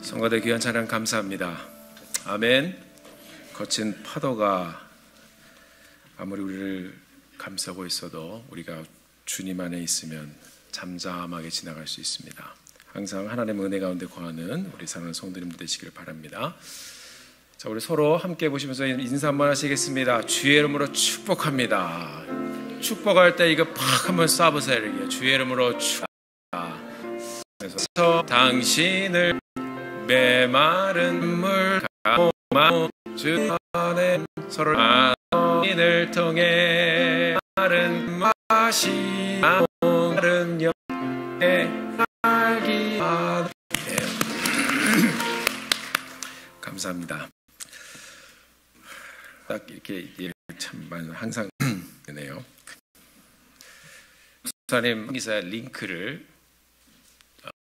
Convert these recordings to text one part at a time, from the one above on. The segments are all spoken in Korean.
성가대 귀한 찬양 감사합니다. 아멘. 거친 파도가 아무리 우리를 감싸고 있어도 우리가 주님 안에 있으면 잠잠하게 지나갈 수 있습니다. 항상 하나님의 은혜 가운데 거하는 우리 사랑하는 성도님들 되시길 바랍니다. 자, 우리 서로 함께 보시면서 인사 한번 하시겠습니다. 주의 이름으로 축복합니다. 축복할 때 이거 팍 한번 쏴보세요. 이렇게 주의 이름으로 축복합니다. 그래서 당신을 메마른 물 가마 주 안에 서로 마음을 통해 마른 맛이 마른 영에 알기 감사합니다. 딱 이렇게 참 항상 되네요. 목사님 기사의 링크를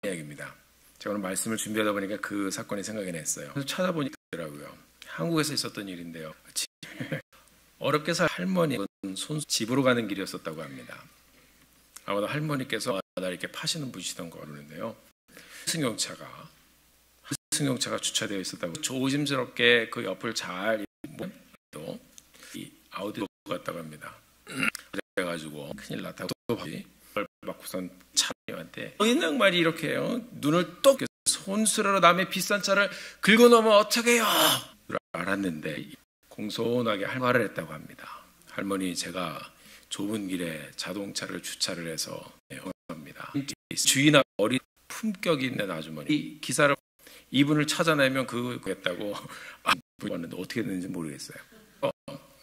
이야기입니다. 제가 오늘 말씀을 준비하다 보니까 그 사건이 생각이 났어요. 그래서 찾아보니까 더라고요. 한국에서 있었던 일인데요. 어렵게 살 할머니 집으로 가는 길이었었다고 합니다. 아마도 할머니께서 이렇게 파시는 분이시던 거 같은데요. 승용차가 주차되어 있었다고 조심스럽게 그 옆을 잘 또 이 아우디로 갔다고 합니다. 그래가지고 큰일 났다고 그걸 받고선 차님한테 너희는 말이 이렇게 해요. 눈을 똑 손수레로 남의 비싼 차를 긁어 넘어 어떻게 해요? 알았는데 공손하게 할 말을 했다고 합니다. 할머니, 제가 좁은 길에 자동차를 주차를 해서 합니다. 주인아 어린 품격 있는 아주머니 이 기사를 이분을 찾아내면 그거였다고 왔는데 어떻게 됐는지 모르겠어요.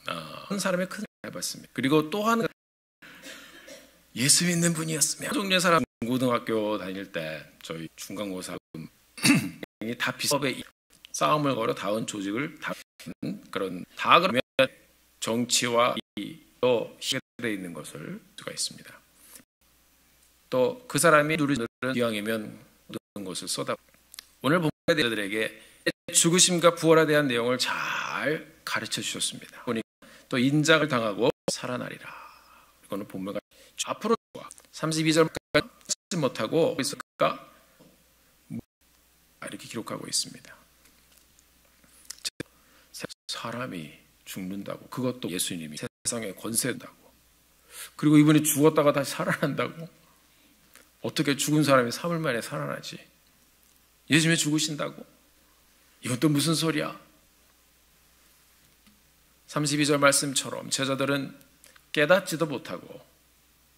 한 사람의 큰 해봤습니다. 그리고 또 하나 예수 믿는 분이었으면 종류의 사람 고등학교 다닐 때 저희 중간고사 다 비슷하게 싸움을 걸어 다운 조직을 다룬 그런 다 그러면 정치와 또 시대되어 있는 것을 수가 있습니다. 또 그 사람이 누리는 기왕이면 모든 것을 쏟아 오늘 본문의 대들에게 죽으심과 부활에 대한 내용을 잘 가르쳐 주셨습니다. 보니까 또 인작을 당하고 살아나리라. 이거는 본문가 앞으로 32절까지 쓰지 못하고 있을까? 이렇게 기록하고 있습니다. 사람이 죽는다고 그것도 예수님이 세상에 권세한다고 그리고 이분이 죽었다가 다시 살아난다고 어떻게 죽은 사람이 3일 만에 살아나지? 예수님이 죽으신다고? 이건 또 무슨 소리야? 32절 말씀처럼 제자들은 깨닫지도 못하고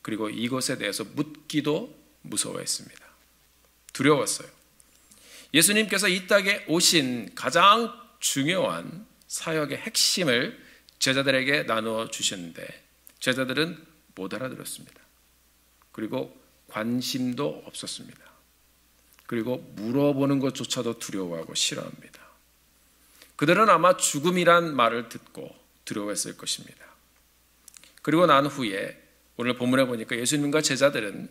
그리고 이것에 대해서 묻기도 무서워했습니다. 두려웠어요. 예수님께서 이 땅에 오신 가장 중요한 사역의 핵심을 제자들에게 나누어 주셨는데 제자들은 못 알아들었습니다. 그리고 관심도 없었습니다. 그리고 물어보는 것조차도 두려워하고 싫어합니다. 그들은 아마 죽음이란 말을 듣고 두려워했을 것입니다. 그리고 난 후에 오늘 본문에 보니까 예수님과 제자들은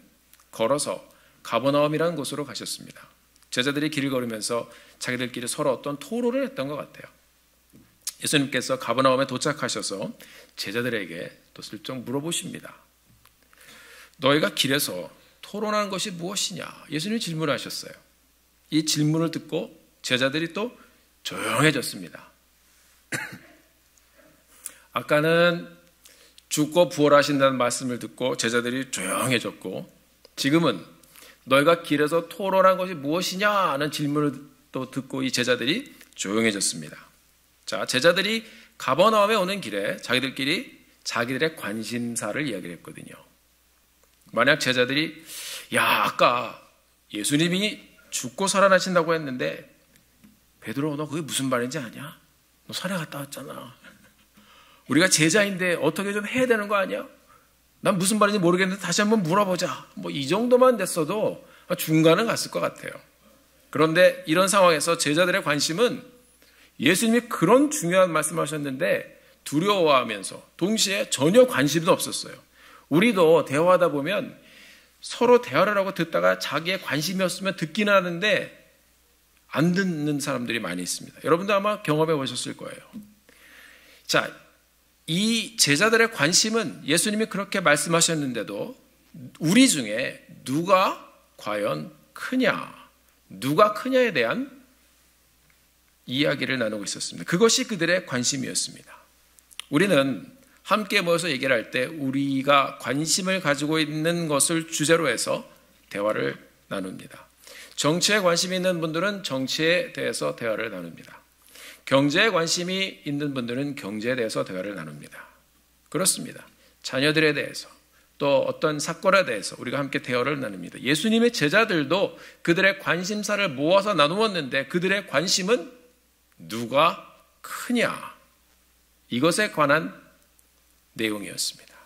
걸어서 가버나움이라는 곳으로 가셨습니다. 제자들이 길을 걸으면서 자기들끼리 서로 어떤 토론을 했던 것 같아요. 예수님께서 가버나움에 도착하셔서 제자들에게 또 슬쩍 물어보십니다. 너희가 길에서 토론하는 것이 무엇이냐? 예수님이 질문하셨어요. 이 질문을 듣고 제자들이 또 조용해졌습니다. 아까는 죽고 부활하신다는 말씀을 듣고 제자들이 조용해졌고 지금은 너희가 길에서 토론한 것이 무엇이냐 하는 질문을 또 듣고 이 제자들이 조용해졌습니다. 자, 제자들이 가버나움에 오는 길에 자기들끼리 자기들의 관심사를 이야기를 했거든요. 만약 제자들이 아까 예수님이 죽고 살아나신다고 했는데 베드로 너 그게 무슨 말인지 아냐? 너 산에 갔다 왔잖아. 우리가 제자인데 어떻게 좀 해야 되는 거 아니야? 난 무슨 말인지 모르겠는데 다시 한번 물어보자. 이 정도만 됐어도 중간은 갔을 것 같아요. 그런데 이런 상황에서 제자들의 관심은 예수님이 그런 중요한 말씀하셨는데 두려워하면서 동시에 전혀 관심도 없었어요. 우리도 대화하다 보면 서로 대화를 하고 듣다가 자기의 관심이 없으면 듣기는 하는데 안 듣는 사람들이 많이 있습니다. 여러분도 아마 경험해 보셨을 거예요. 자, 이 제자들의 관심은 예수님이 그렇게 말씀하셨는데도 우리 중에 누가 과연 크냐, 누가 크냐에 대한 이야기를 나누고 있었습니다. 그것이 그들의 관심이었습니다. 우리는 함께 모여서 얘기를 할 때 우리가 관심을 가지고 있는 것을 주제로 해서 대화를 나눕니다. 정치에 관심이 있는 분들은 정치에 대해서 대화를 나눕니다. 경제에 관심이 있는 분들은 경제에 대해서 대화를 나눕니다. 그렇습니다. 자녀들에 대해서 또 어떤 사건에 대해서 우리가 함께 대화를 나눕니다. 예수님의 제자들도 그들의 관심사를 모아서 나누었는데 그들의 관심은 누가 크냐? 이것에 관한 내용이었습니다.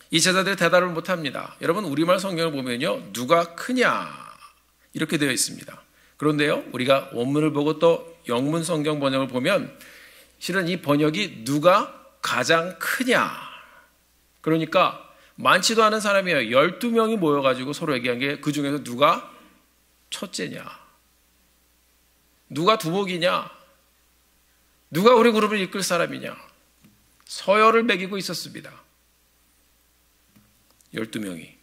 이 제자들이 대답을 못합니다. 여러분 우리말 성경을 보면요. 누가 크냐? 이렇게 되어 있습니다. 그런데요. 우리가 원문을 보고 또 영문 성경 번역을 보면 실은 이 번역이 누가 가장 크냐? 그러니까 많지도 않은 사람이에요. 12명이 모여가지고 서로 얘기한 게 그 중에서 누가 첫째냐? 누가 두목이냐? 누가 우리 그룹을 이끌 사람이냐? 서열을 매기고 있었습니다. 12명이.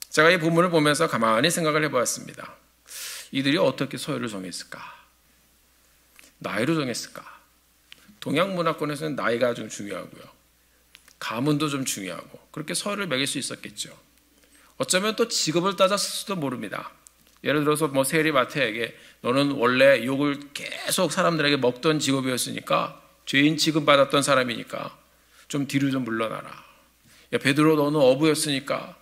제가 이 본문을 보면서 가만히 생각을 해보았습니다. 이들이 어떻게 서열을 정했을까? 나이로 정했을까? 동양 문화권에서는 나이가 좀 중요하고요. 가문도 좀 중요하고 그렇게 서열을 매길 수 있었겠죠. 어쩌면 또 직업을 따졌을 수도 모릅니다. 예를 들어서 뭐 세리마태에게 너는 원래 욕을 계속 사람들에게 먹던 직업이었으니까 죄인 취급받았던 사람이니까 좀 뒤로 좀 물러나라. 야 베드로 너는 어부였으니까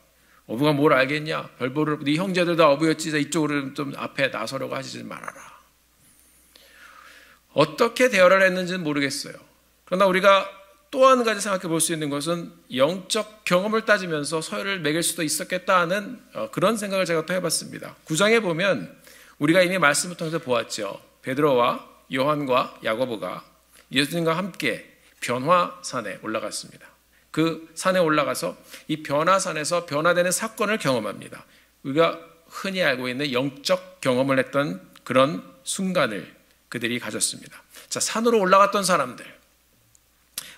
어부가 뭘 알겠냐? 별보를 네 형제들 다 어부였지 이쪽으로 좀 앞에 나서려고 하지 말아라. 어떻게 대화를 했는지는 모르겠어요. 그러나 우리가 또 한 가지 생각해 볼 수 있는 것은 영적 경험을 따지면서 서열을 매길 수도 있었겠다 하는 그런 생각을 제가 또 해봤습니다. 9장에 보면 우리가 이미 말씀을 통해서 보았죠. 베드로와 요한과 야고보가 예수님과 함께 변화산에 올라갔습니다. 그 산에 올라가서 이 변화산에서 변화되는 사건을 경험합니다. 우리가 흔히 알고 있는 영적 경험을 했던 그런 순간을 그들이 가졌습니다. 자, 산으로 올라갔던 사람들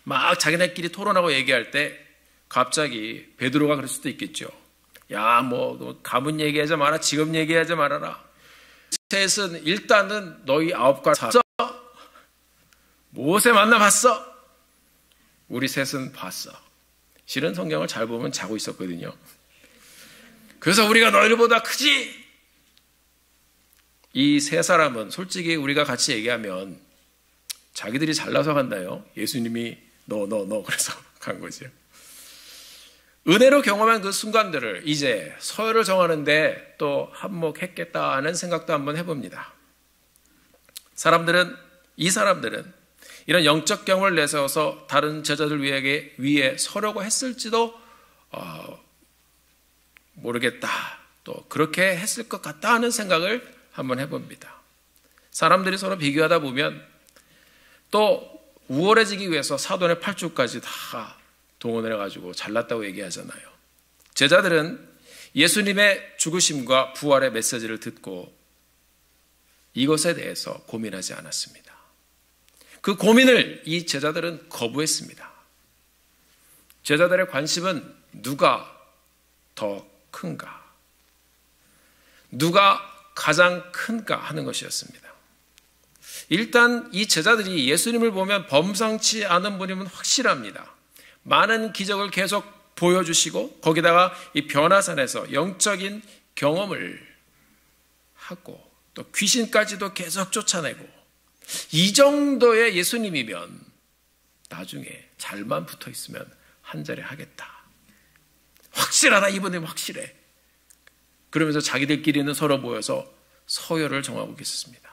막 자기네끼리 토론하고 얘기할 때 갑자기 베드로가 그럴 수도 있겠죠. 야, 뭐 가문 얘기하지 마라, 직업 얘기하지 말아라. 셋은 일단은 너희 9과 봤어? 모세 만나봤어? 우리 셋은 봤어. 실은 성경을 잘 보면 자고 있었거든요. 그래서 우리가 너희들보다 크지? 이 세 사람은 솔직히 우리가 같이 얘기하면 자기들이 잘나서 간다요. 예수님이 너 그래서 간 거죠. 은혜로 경험한 그 순간들을 이제 서열을 정하는데 또 한몫했겠다 하는 생각도 한번 해봅니다. 이 사람들은 이런 영적 경험을 내세워서 다른 제자들 위에 서려고 했을지도 모르겠다. 또 그렇게 했을 것 같다 하는 생각을 한번 해봅니다. 사람들이 서로 비교하다 보면 또 우월해지기 위해서 사돈의 8주까지 다 동원을 해가지고 잘났다고 얘기하잖아요. 제자들은 예수님의 죽으심과 부활의 메시지를 듣고 이것에 대해서 고민하지 않았습니다. 그 고민을 이 제자들은 거부했습니다. 제자들의 관심은 누가 더 큰가? 누가 가장 큰가 하는 것이었습니다. 일단 이 제자들이 예수님을 보면 범상치 않은 분임은 확실합니다. 많은 기적을 계속 보여주시고 거기다가 이 변화산에서 영적인 경험을 하고 또 귀신까지도 계속 쫓아내고 이 정도의 예수님이면 나중에 잘만 붙어 있으면 한 자리 하겠다. 확실하다. 이분이 확실해. 그러면서 자기들끼리는 서로 모여서 서열을 정하고 있었습니다.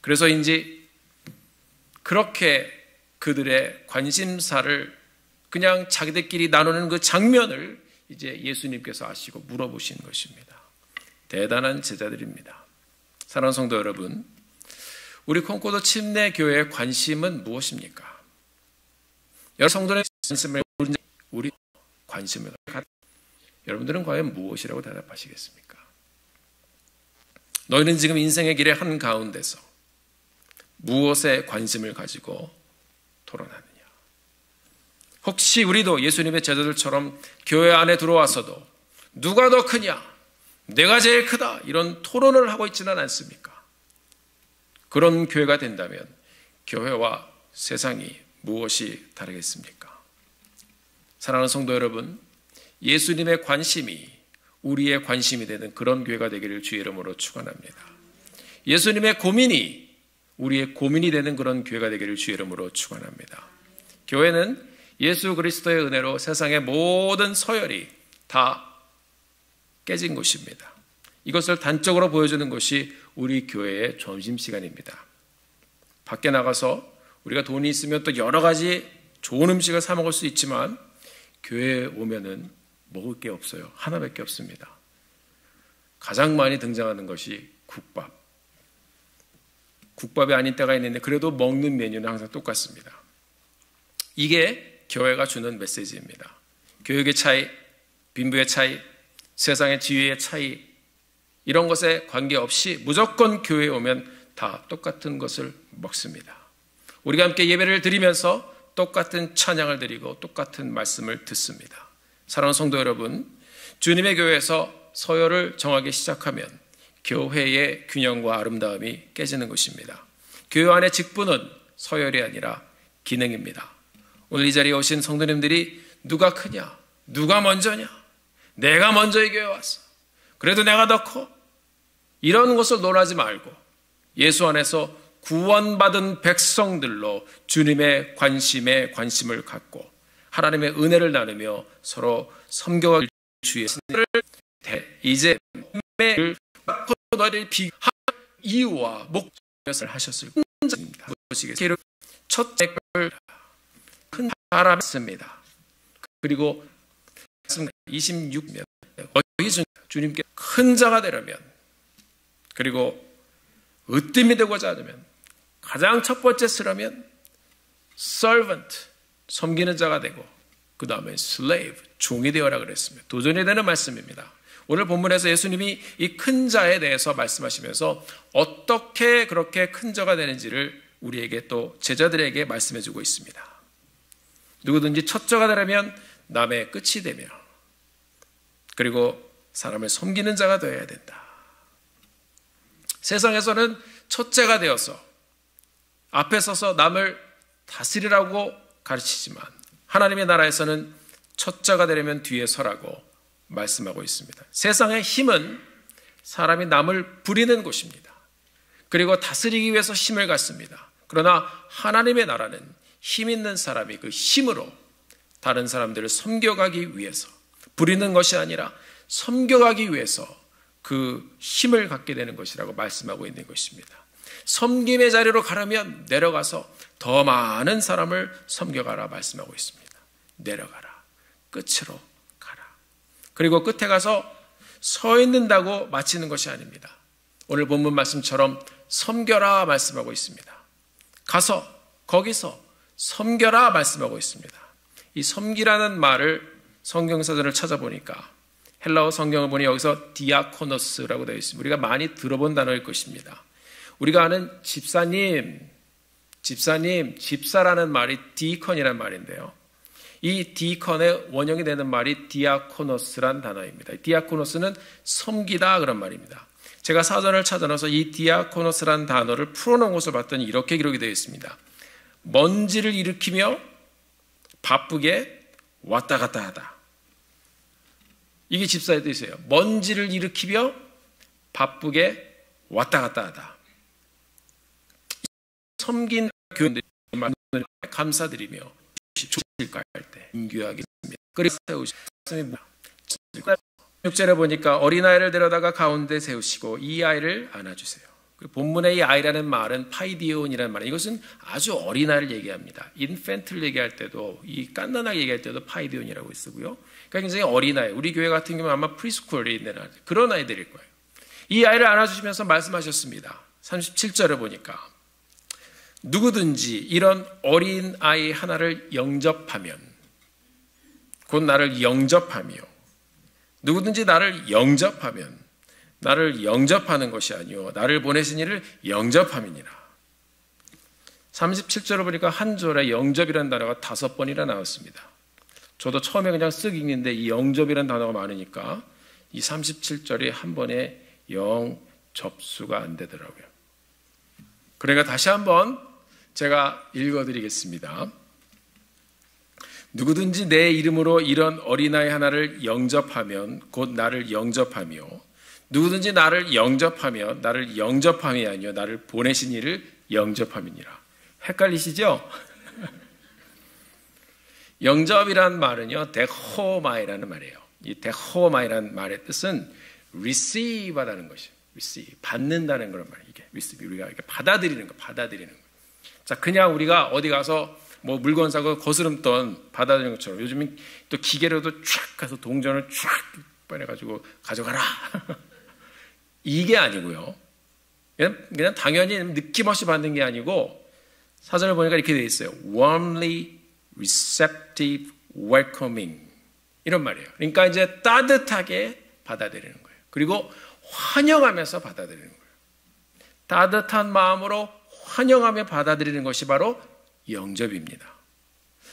그래서인지 그렇게 그들의 관심사를 그냥 자기들끼리 나누는 그 장면을 이제 예수님께서 아시고 물어보신 것입니다. 대단한 제자들입니다. 사랑하는 성도 여러분, 우리 콩코도 침례교회의 관심은 무엇입니까? 여러 성도의 관심을 여러분들은 과연 무엇이라고 대답하시겠습니까? 너희는 지금 인생의 길의 한가운데서 무엇에 관심을 가지고 토론하느냐? 혹시 우리도 예수님의 제자들처럼 교회 안에 들어와서도 누가 더 크냐? 내가 제일 크다. 이런 토론을 하고 있지는 않습니까? 그런 교회가 된다면 교회와 세상이 무엇이 다르겠습니까? 사랑하는 성도 여러분, 예수님의 관심이 우리의 관심이 되는 그런 교회가 되기를 주의 이름으로 축원합니다. 예수님의 고민이 우리의 고민이 되는 그런 교회가 되기를 주의 이름으로 축원합니다. 교회는 예수 그리스도의 은혜로 세상의 모든 서열이 다 깨진 곳입니다. 이것을 단적으로 보여주는 것이 우리 교회의 점심시간입니다. 밖에 나가서 우리가 돈이 있으면 또 여러 가지 좋은 음식을 사 먹을 수 있지만 교회에 오면은 먹을 게 없어요. 하나밖에 없습니다. 가장 많이 등장하는 것이 국밥. 국밥이 아닌 때가 있는데 그래도 먹는 메뉴는 항상 똑같습니다. 이게 교회가 주는 메시지입니다. 교육의 차이, 빈부의 차이, 세상의 지위의 차이, 이런 것에 관계없이 무조건 교회에 오면 다 똑같은 것을 먹습니다. 우리가 함께 예배를 드리면서 똑같은 찬양을 드리고 똑같은 말씀을 듣습니다. 사랑하는 성도 여러분, 주님의 교회에서 서열을 정하기 시작하면 교회의 균형과 아름다움이 깨지는 것입니다. 교회 안의 직분은 서열이 아니라 기능입니다. 오늘 이 자리에 오신 성도님들이 누가 크냐, 누가 먼저냐, 내가 먼저 이 교회에 왔어, 그래도 내가 더 커, 이런 것을 논하지 말고 예수 안에서 구원받은 백성들로 주님의 관심에 관심을 갖고 하나님의 은혜를 나누며 서로 섬겨갈 주의 신을 이제 매를 너를 비한 이유와 목적을 하셨을 것입니다. 첫째 큰 바람입니다. 그리고 26년 주님께 큰 자가 되려면, 그리고 으뜸이 되고자 하면 가장 첫 번째 쓰려면 servant, 섬기는 자가 되고, 그 다음에 slave, 종이 되어라 그랬습니다. 도전이 되는 말씀입니다. 오늘 본문에서 예수님이 이 큰 자에 대해서 말씀하시면서 어떻게 그렇게 큰 자가 되는지를 우리에게 또 제자들에게 말씀해 주고 있습니다. 누구든지 첫 자가 되려면 남의 끝이 되며, 그리고 사람을 섬기는 자가 되어야 된다. 세상에서는 첫째가 되어서 앞에 서서 남을 다스리라고 가르치지만 하나님의 나라에서는 첫째가 되려면 뒤에 서라고 말씀하고 있습니다. 세상의 힘은 사람이 남을 부리는 곳입니다. 그리고 다스리기 위해서 힘을 갖습니다. 그러나 하나님의 나라는 힘 있는 사람이 그 힘으로 다른 사람들을 섬겨가기 위해서, 부리는 것이 아니라 섬겨가기 위해서 그 힘을 갖게 되는 것이라고 말씀하고 있는 것입니다. 섬김의 자리로 가려면 내려가서 더 많은 사람을 섬겨가라 말씀하고 있습니다. 내려가라. 끝으로 가라. 그리고 끝에 가서 서 있는다고 마치는 것이 아닙니다. 오늘 본문 말씀처럼 섬겨라 말씀하고 있습니다. 가서 거기서 섬겨라 말씀하고 있습니다. 이 섬기라는 말을 성경사전을 찾아보니까 헬라어 성경을 보니 여기서 디아코노스라고 되어 있습니다. 우리가 많이 들어본 단어일 것입니다. 우리가 아는 집사님, 집사라는 말이 디컨이라는 말인데요. 이 디컨의 원형이 되는 말이 디아코노스란 단어입니다. 디아코노스는 섬기다 그런 말입니다. 제가 사전을 찾아놔서 이 디아코노스란 단어를 풀어놓은 것을 봤더니 이렇게 기록이 되어 있습니다. 먼지를 일으키며 바쁘게 왔다 갔다 하다. 이게 집사의 뜻이에요. 먼지를 일으키며 바쁘게 왔다 갔다 하다. 섬긴 교인들이 감사드리며 조실까 할 때 인규하게 됩니다. 그리고 세우시고 6절에 보니까 어린아이를 데려다가 가운데 세우시고 이 아이를 안아주세요. 본문의 이 아이라는 말은 파이디온이라는 말은 이것은 아주 어린아이를 얘기합니다. 인펜트를 얘기할 때도, 이 깐난하게 얘기할 때도 파이디온이라고 쓰고요. 그러니까 굉장히 어린아이, 우리 교회 같은 경우는 아마 프리스쿨에 있는 그런 아이들일 거예요. 이 아이를 안아주시면서 말씀하셨습니다. 37절에 보니까 누구든지 이런 어린아이 하나를 영접하면, 곧 나를 영접하며, 누구든지 나를 영접하면, 나를 영접하는 것이 아니오 나를 보내신 이를 영접함이니라. 37절을 보니까 한 절에 영접이라는 단어가 5번이나 나왔습니다. 저도 처음에 그냥 쓱 읽는데 이 영접이라는 단어가 많으니까 이 37절이 한 번에 영접수가 안 되더라고요. 그러니까 다시 한번 제가 읽어드리겠습니다. 누구든지 내 이름으로 이런 어린아이 하나를 영접하면 곧 나를 영접하며 누구든지 나를 영접하면 나를 영접함이 아니요 나를 보내신 이를 영접함이니라. 헷갈리시죠? 영접이란 말은요, 데호마이라는 말이에요. 이 데호마이라는 말의 뜻은 receive하다는 것이에요. receive, 받는다는 그런 말이에요. 이게 receive, 우리가 이렇게 받아들이는 거, 받아들이는 거. 자, 그냥 우리가 어디 가서 뭐 물건 사고 거스름돈 받아들이는 것처럼 요즘은 또 기계로도 쫙 가서 동전을 쫙 꺼내가지고 가져가라. 이게 아니고요. 그냥 당연히 느낌 없이 받는 게 아니고 사전을 보니까 이렇게 되어 있어요. warmly receptive welcoming 이런 말이에요. 그러니까 이제 따뜻하게 받아들이는 거예요. 그리고 환영하면서 받아들이는 거예요. 따뜻한 마음으로 환영하며 받아들이는 것이 바로 영접입니다.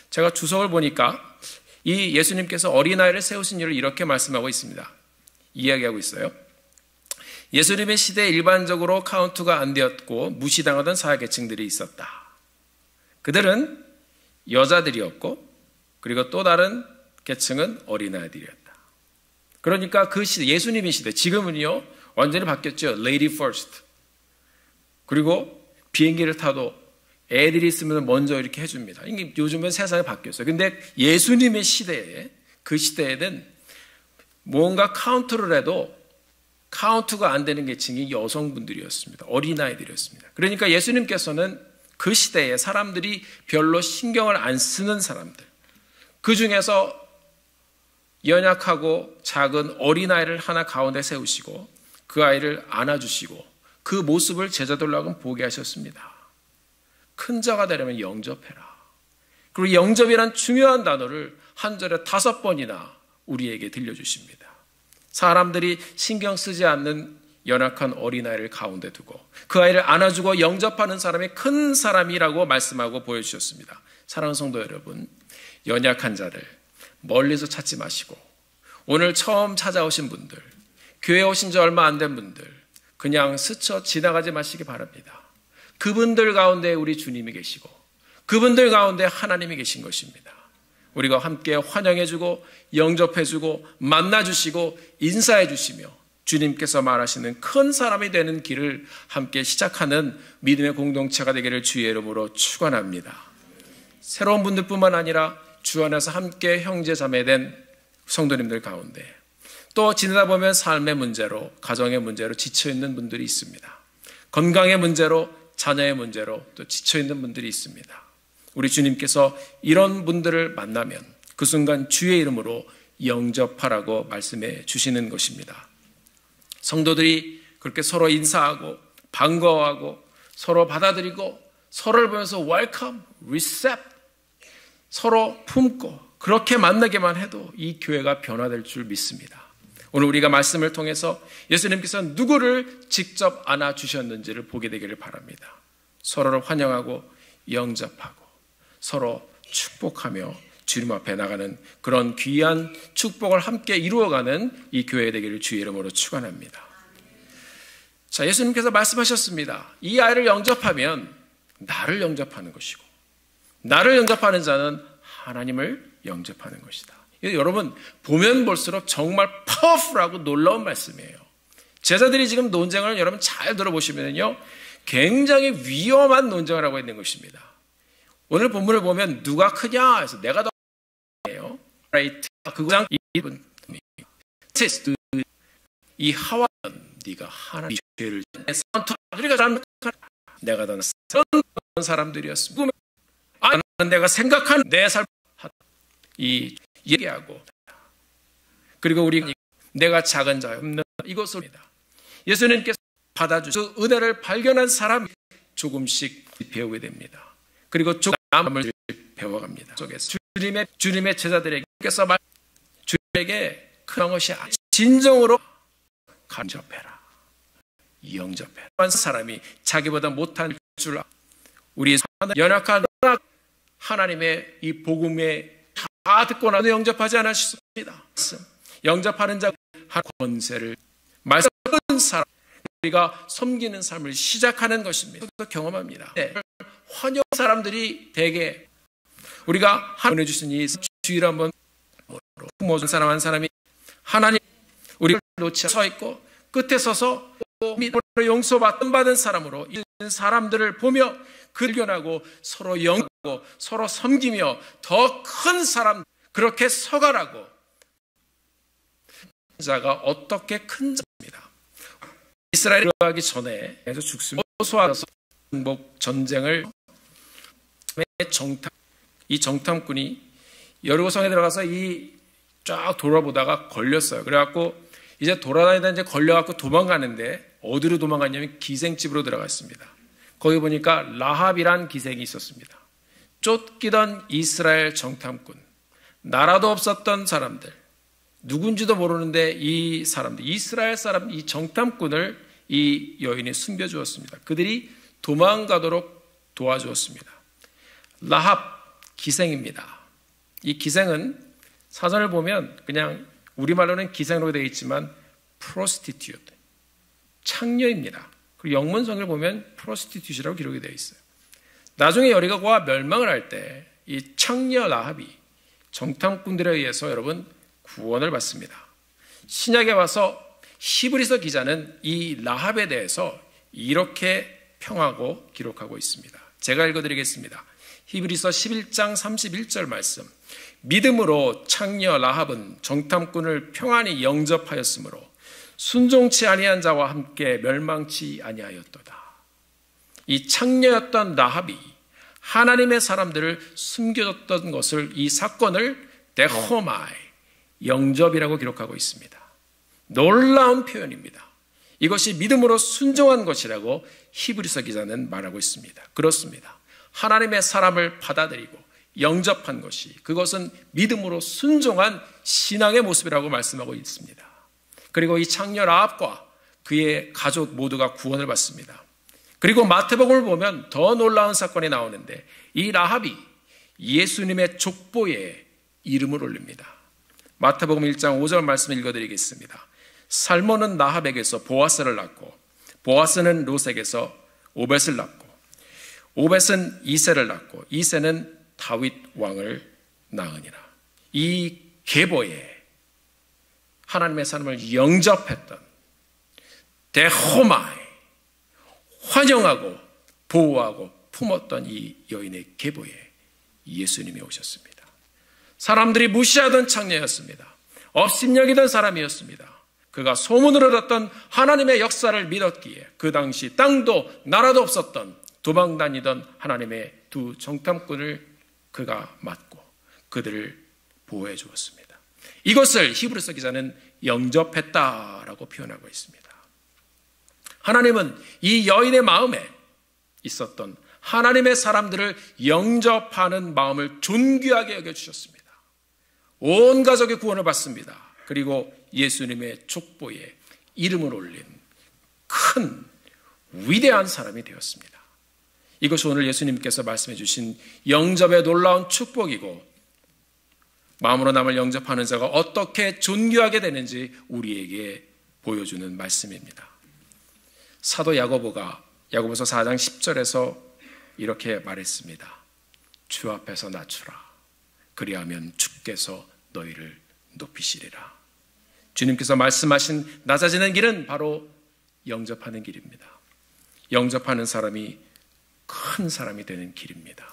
제가 주석을 보니까 이 예수님께서 어린아이를 세우신 이유를 이렇게 말씀하고 있습니다. 이야기하고 있어요. 예수님의 시대에 일반적으로 카운트가 안 되었고 무시당하던 사회계층들이 있었다. 그들은 여자들이었고 그리고 또 다른 계층은 어린아이들이었다. 그러니까 그 시대, 예수님의 시대, 지금은요 완전히 바뀌었죠. Lady first. 그리고 비행기를 타도 애들이 있으면 먼저 이렇게 해줍니다. 이게 요즘은 세상이 바뀌었어요. 근데 예수님의 시대에, 그 시대에는 뭔가 카운트를 해도 카운트가 안 되는 계층이 여성분들이었습니다. 어린아이들이었습니다. 그러니까 예수님께서는 그 시대에 사람들이 별로 신경을 안 쓰는 사람들, 그 중에서 연약하고 작은 어린아이를 하나 가운데 세우시고 그 아이를 안아주시고 그 모습을 제자들로 하여금 보게 하셨습니다. 큰 자가 되려면 영접해라. 그리고 영접이란 중요한 단어를 한 절에 5번이나 우리에게 들려주십니다. 사람들이 신경 쓰지 않는 연약한 어린아이를 가운데 두고 그 아이를 안아주고 영접하는 사람이 큰 사람이라고 말씀하고 보여주셨습니다. 사랑하는 성도 여러분, 연약한 자를 멀리서 찾지 마시고 오늘 처음 찾아오신 분들, 교회 오신 지 얼마 안 된 분들 그냥 스쳐 지나가지 마시기 바랍니다. 그분들 가운데 우리 주님이 계시고 그분들 가운데 하나님이 계신 것입니다. 우리가 함께 환영해주고 영접해주고 만나주시고 인사해주시며 주님께서 말하시는 큰 사람이 되는 길을 함께 시작하는 믿음의 공동체가 되기를 주의 이름으로 축원합니다. 새로운 분들뿐만 아니라 주 안에서 함께 형제 자매된 성도님들 가운데 또 지내다 보면 삶의 문제로 가정의 문제로 지쳐있는 분들이 있습니다. 건강의 문제로 자녀의 문제로 또 지쳐있는 분들이 있습니다. 우리 주님께서 이런 분들을 만나면 그 순간 주의 이름으로 영접하라고 말씀해 주시는 것입니다. 성도들이 그렇게 서로 인사하고 반가워하고 서로 받아들이고 서로를 보면서 welcome, receive 서로 품고 그렇게 만나게만 해도 이 교회가 변화될 줄 믿습니다. 오늘 우리가 말씀을 통해서 예수님께서 누구를 직접 안아주셨는지를 보게 되기를 바랍니다. 서로를 환영하고 영접하고 서로 축복하며 주님 앞에 나가는 그런 귀한 축복을 함께 이루어가는 이 교회 되기를 주의 이름으로 축원합니다. 자, 예수님께서 말씀하셨습니다. 이 아이를 영접하면 나를 영접하는 것이고 나를 영접하는 자는 하나님을 영접하는 것이다. 여러분 보면 볼수록 정말 파워풀하고 놀라운 말씀이에요. 제자들이 지금 논쟁을 여러분 잘 들어보시면요 굉장히 위험한 논쟁을 하고 있는 것입니다. 오늘 본문을 보면 누가 크냐 해서 내가 더 크네요. 그구장 이 하와는 네가 하나님의 죄를 내가 더 그런 사람들이었습니다. 나는 내가 생각한 내 삶 이 얘기하고 그리고 우리 내가 작은 자 없는 이것입니다. 예수님께서 받아주신 그 은혜를 발견한 사람이 조금씩 배우게 됩니다. 그리고 조금을 배워갑니다. 속에서 주님의 제자들에게서 주님에게 큰 것이 진정으로 간접해라, 영접해라. 사람이 자기보다 못한 줄 우리 연약한 하나님의 이 복음에 다 듣고 나도 영접하지 않으셨습니다. 영접하는 자 권세를 말씀은 사람 우리가 섬기는 삶을 시작하는 것입니다. 경험합니다. 네. 환영 사람들이 대개 우리가 보내주신 이 주일 한번 품어준 사람 한 사람이 하나님 우리를 놓치 서 있고 끝에 서서 용서받은 사람으로 있는 사람들을 보며 근견하고 서로 영하고 서로 섬기며 더 큰 사람 그렇게 서가라고 자가 어떻게 큰 자입니다. 이스라엘이 들어가기 전에 죽습니다. 소아서 정복 전쟁을 이 정탐꾼이 여리고성에 들어가서 쫙 돌아보다가 걸렸어요. 그래갖고 이제 돌아다니다 이제 걸려갖고 도망가는데 어디로 도망갔냐면 기생집으로 들어갔습니다. 거기 보니까 라합이란 기생이 있었습니다. 쫓기던 이스라엘 정탐꾼, 나라도 없었던 사람들, 누군지도 모르는데 이 사람들, 이스라엘 사람, 이 정탐꾼을 이 여인이 숨겨주었습니다. 그들이 도망가도록 도와주었습니다. 라합 기생입니다. 이 기생은 사전을 보면 그냥 우리말로는 기생으로 되어 있지만 prostitute, 창녀입니다. 그리고 영문성을 보면 prostitute라고 기록이 되어 있어요. 나중에 여리고가 멸망을 할 때 이 창녀 라합이 정탐꾼들에 의해서 여러분 구원을 받습니다. 신약에 와서 히브리서 기자는 이 라합에 대해서 이렇게 평하고 기록하고 있습니다. 제가 읽어드리겠습니다. 히브리서 11장 31절 말씀. 믿음으로 창녀 라합은 정탐꾼을 평안히 영접하였으므로 순종치 아니한 자와 함께 멸망치 아니하였도다. 이 창녀였던 라합이 하나님의 사람들을 숨겨줬던 것을 이 사건을 데호마이 영접이라고 기록하고 있습니다. 놀라운 표현입니다. 이것이 믿음으로 순종한 것이라고 히브리서 기자는 말하고 있습니다. 그렇습니다. 하나님의 사람을 받아들이고 영접한 것이 그것은 믿음으로 순종한 신앙의 모습이라고 말씀하고 있습니다. 그리고 이 창녀 라합과 그의 가족 모두가 구원을 받습니다. 그리고 마태복음을 보면 더 놀라운 사건이 나오는데 이 라합이 예수님의 족보에 이름을 올립니다. 마태복음 1장 5절 말씀을 읽어드리겠습니다. 살몬은 라합에게서 보아스를 낳고 보아스는 롯에게서 오벳을 낳고 오벳은 이새를 낳고 이새는 다윗 왕을 낳으니라. 이 계보에 하나님의 사람을 영접했던 데호마이 환영하고 보호하고 품었던 이 여인의 계보에 예수님이 오셨습니다. 사람들이 무시하던 창녀였습니다. 업신여기던 사람이었습니다. 그가 소문으로 듣던 하나님의 역사를 믿었기에 그 당시 땅도 나라도 없었던 도망다니던 하나님의 두 정탐꾼을 그가 맡고 그들을 보호해 주었습니다. 이것을 히브리서 기자는 영접했다라고 표현하고 있습니다. 하나님은 이 여인의 마음에 있었던 하나님의 사람들을 영접하는 마음을 존귀하게 여겨주셨습니다. 온 가족이 구원을 받습니다. 그리고 예수님의 족보에 이름을 올린 큰 위대한 사람이 되었습니다. 이것이 오늘 예수님께서 말씀해 주신 영접의 놀라운 축복이고 마음으로 남을 영접하는 자가 어떻게 존귀하게 되는지 우리에게 보여주는 말씀입니다. 사도 야고보가 야고보서 4장 10절에서 이렇게 말했습니다. 주 앞에서 낮추라. 그리하면 주께서 너희를 높이시리라. 주님께서 말씀하신 낮아지는 길은 바로 영접하는 길입니다. 영접하는 사람이 큰 사람이 되는 길입니다.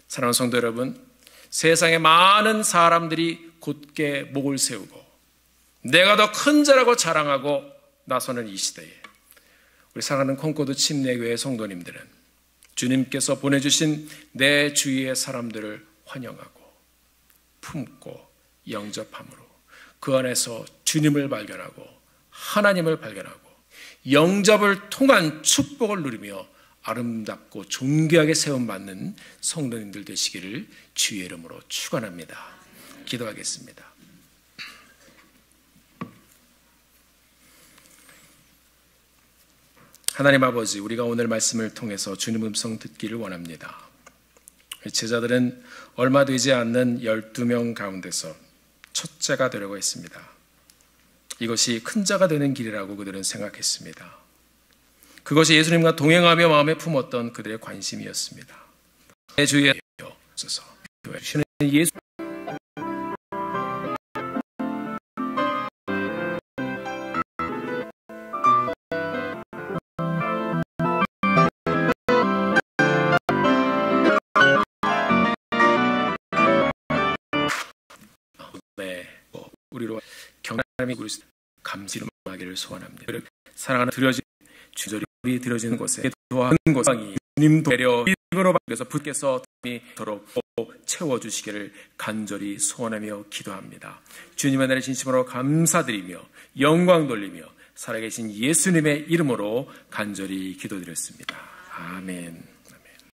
사랑하는 성도 여러분, 세상에 많은 사람들이 곧게 목을 세우고 내가 더 큰 자라고 자랑하고 나서는 이 시대에 우리 사랑하는 콩코드 침례교회 성도님들은 주님께서 보내주신 내 주위의 사람들을 환영하고 품고 영접함으로 그 안에서 주님을 발견하고 하나님을 발견하고 영접을 통한 축복을 누리며 아름답고 존귀하게 세움받는 성도님들 되시기를 주의 이름으로 축원합니다. 기도하겠습니다. 하나님 아버지, 우리가 오늘 말씀을 통해서 주님 음성 듣기를 원합니다. 제자들은 얼마 되지 않는 12명 가운데서 첫째가 되려고 했습니다. 이것이 큰 자가 되는 길이라고 그들은 생각했습니다. 그것이 예수님과 동행하며 마음에 품었던 그들의 관심이었습니다. 내 주위에 있어서 주시는 예수 우리로 경험이 감시를 하기를 소원합니다. 사랑하는 드려진 주절이 드려지는 곳에 도와하는 곳이 주님도 배려 입으로 받겨서 붓께서 도록 채워주시기를 간절히 소원하며 기도합니다. 주님의 나를 진심으로 감사드리며 영광 돌리며 살아계신 예수님의 이름으로 간절히 기도드렸습니다. 아멘.